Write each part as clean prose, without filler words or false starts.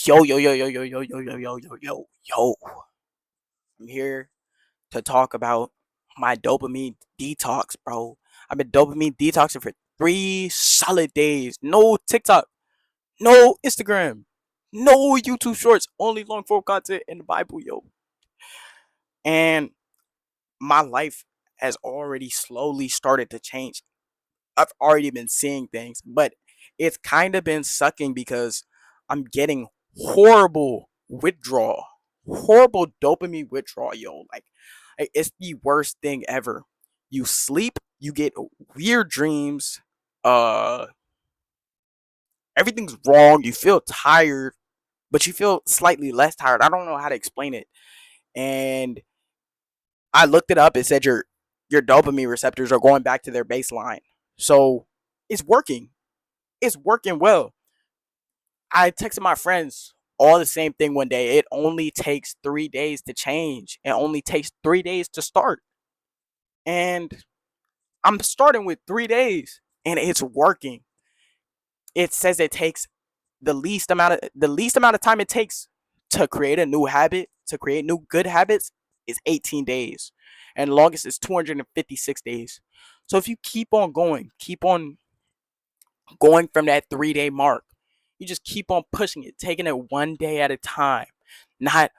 Yo, yo, yo, yo, yo, yo, yo, yo, yo, yo, yo, yo. I'm here to talk about my dopamine detox, bro. I've been dopamine detoxing for 3 solid days. No TikTok, no Instagram, no YouTube shorts, only long form content in the Bible, yo. And my life has already slowly started to change. I've already been seeing things, but it's kind of been sucking because I'm getting horrible withdrawal, horrible dopamine withdrawal, yo. Like, it's the worst thing ever. You sleep, you get weird dreams, uh, everything's wrong. You feel tired, but you feel slightly less tired. I don't know how to explain it. And I looked it up. It said your dopamine receptors are going back to their baseline. So it's working. It's working well. I texted my friends all the same thing one day. It only takes 3 days to change. It only takes 3 days to start. And I'm starting with 3 days and it's working. It says it takes the least amount of time it takes to create a new habit, to create new good habits is 18 days. And the longest is 256 days. So if you keep on going from that 3 day mark. You just keep on pushing it, taking it one day at a time, not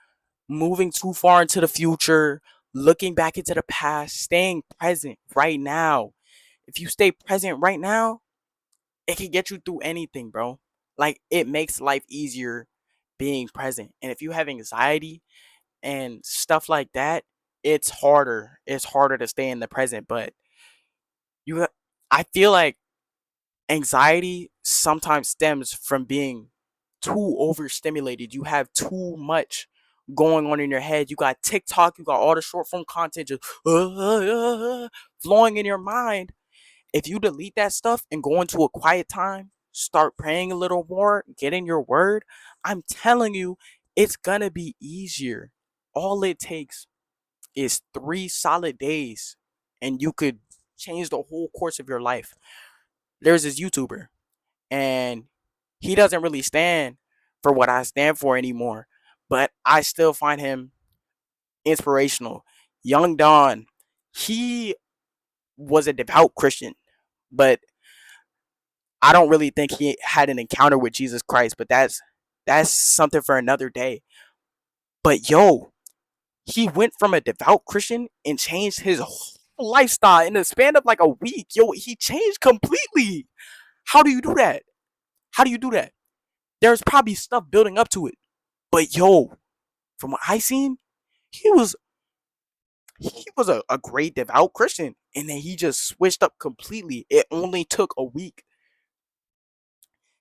moving too far into the future, looking back into the past, staying present right now. If you stay present right now, it can get you through anything, bro. Like, it makes life easier being present. And if you have anxiety and stuff like that, it's harder. It's harder to stay in the present, but you I feel like anxiety sometimes stems from being too overstimulated. You have too much going on in your head. You got TikTok, you got all the short form content just flowing in your mind. If you delete that stuff and go into a quiet time, start praying a little more, get in your word, I'm telling you, it's gonna be easier. All it takes is 3 solid days and you could change the whole course of your life. There's this YouTuber and he doesn't really stand for what I stand for anymore, but I still find him inspirational. Young Don, he was a devout Christian, but I don't really think he had an encounter with Jesus Christ, but that's something for another day. But yo, he went from a devout Christian and changed his whole lifestyle in the span of like a week. Yo, he changed completely. How do you do that? How do you do that? There's probably stuff building up to it. But yo, from what I seen, he was he was a great devout Christian. And then he just switched up completely. It only took a week.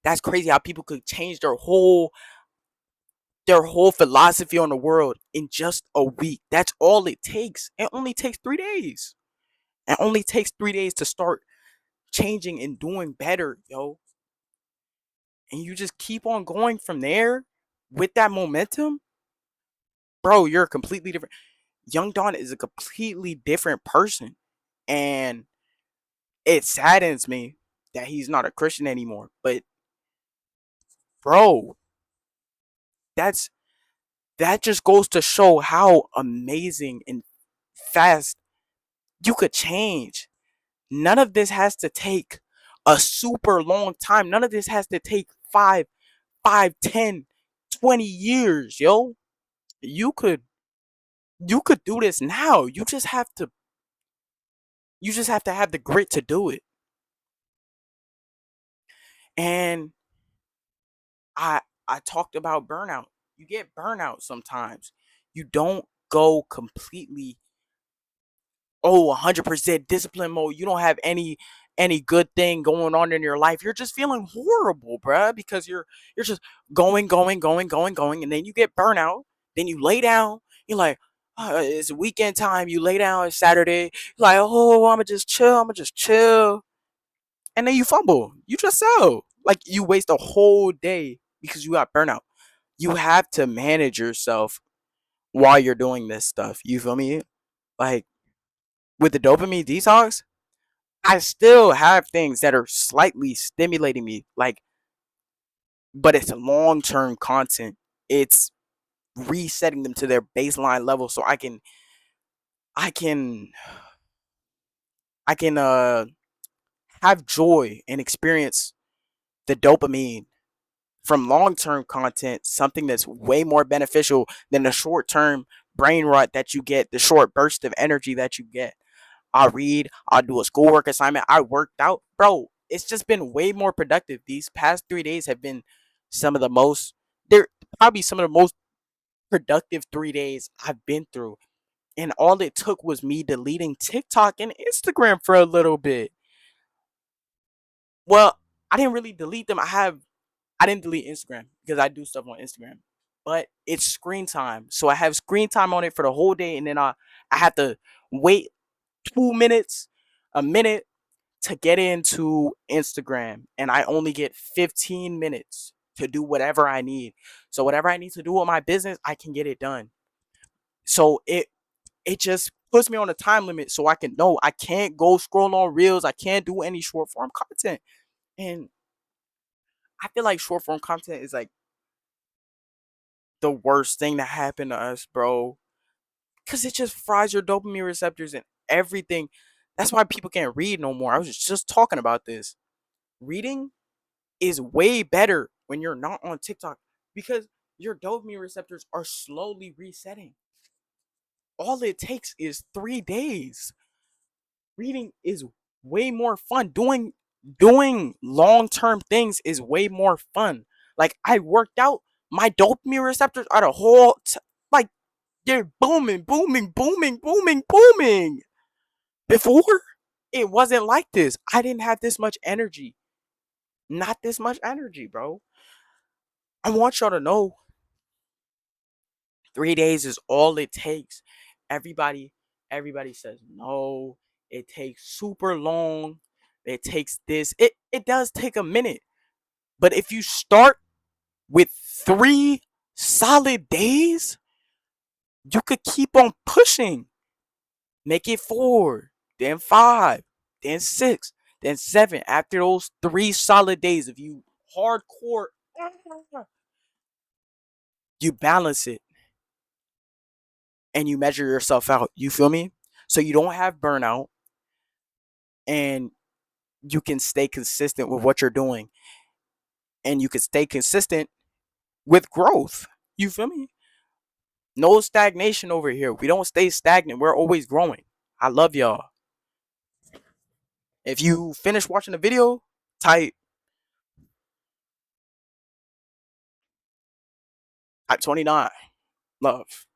That's crazy how people could change their whole philosophy on the world in just a week. That's all it takes. It only takes 3 days. It only takes 3 days to start changing and doing better, yo. And you just keep on going from there with that momentum, bro. You're completely different. Young Don is a completely different person. And it saddens me that he's not a Christian anymore. But bro, that's that just goes to show how amazing and fast you could change. None of this has to take a super long time. None of this has to take 5, 10, 20 years, yo. You could you could do this now. You just have to have the grit to do it. And I talked about burnout. You get burnout sometimes. You don't go completely 100% discipline mode. You don't have any good thing going on in your life. You're just feeling horrible, bruh, because you're just going, and then you get burnout. Then you lay down. You're like, it's weekend time. You lay down. It's Saturday. You're like, oh, I'ma just chill. I'ma just chill, and then you fumble. You just sell. Like, you waste a whole day because you got burnout. You have to manage yourself while you're doing this stuff. You feel me? Like, with the dopamine detox, I still have things that are slightly stimulating me, like, but it's long term content. It's resetting them to their baseline level so I can I can have joy and experience the dopamine from long-term content, something that's way more beneficial than the short-term brain rot that you get, the short burst of energy that you get. I'll read, I'll do a schoolwork assignment, I worked out. Bro, it's just been way more productive. These past 3 days have been some of the most, they're probably some of the most productive 3 days I've been through. And all it took was me deleting TikTok and Instagram for a little bit. Well, I didn't really delete them. I didn't delete Instagram because I do stuff on Instagram. But it's screen time. So I have screen time on it for the whole day, and then I have to wait 2 minutes, a minute to get into Instagram, and I only get 15 minutes to do whatever I need. So whatever I need to do with my business, I can get it done. So it just puts me on a time limit so I can know I can't go scroll on reels, I can't do any short form content. And I feel like short form content is like the worst thing that happened to us, bro. Cause it just fries your dopamine receptors and everything. That's why people can't read no more. I was just talking about this. Reading is way better when you're not on TikTok because your dopamine receptors are slowly resetting. All it takes is 3 days. Reading is way more fun. Doing long-term things is way more fun. Like I worked out, my dopamine receptors are the like they're booming, booming, booming, booming, booming. Before, it wasn't like this. I didn't have this much energy. Not this much energy, bro. I want y'all to know 3 days is all it takes. Everybody, everybody says no. It takes super long. It takes this. It does take a minute. But if you start with 3 solid days, you could keep on pushing. Make it 4, then 5, then 6, then 7. After those 3 solid days, if you hardcore, you balance it and you measure yourself out. You feel me? So you don't have burnout and you can stay consistent with what you're doing and you can stay consistent with growth. You feel me? No stagnation over here. We don't stay stagnant. We're always growing. I love y'all. If you finish watching the video, type 29. Love.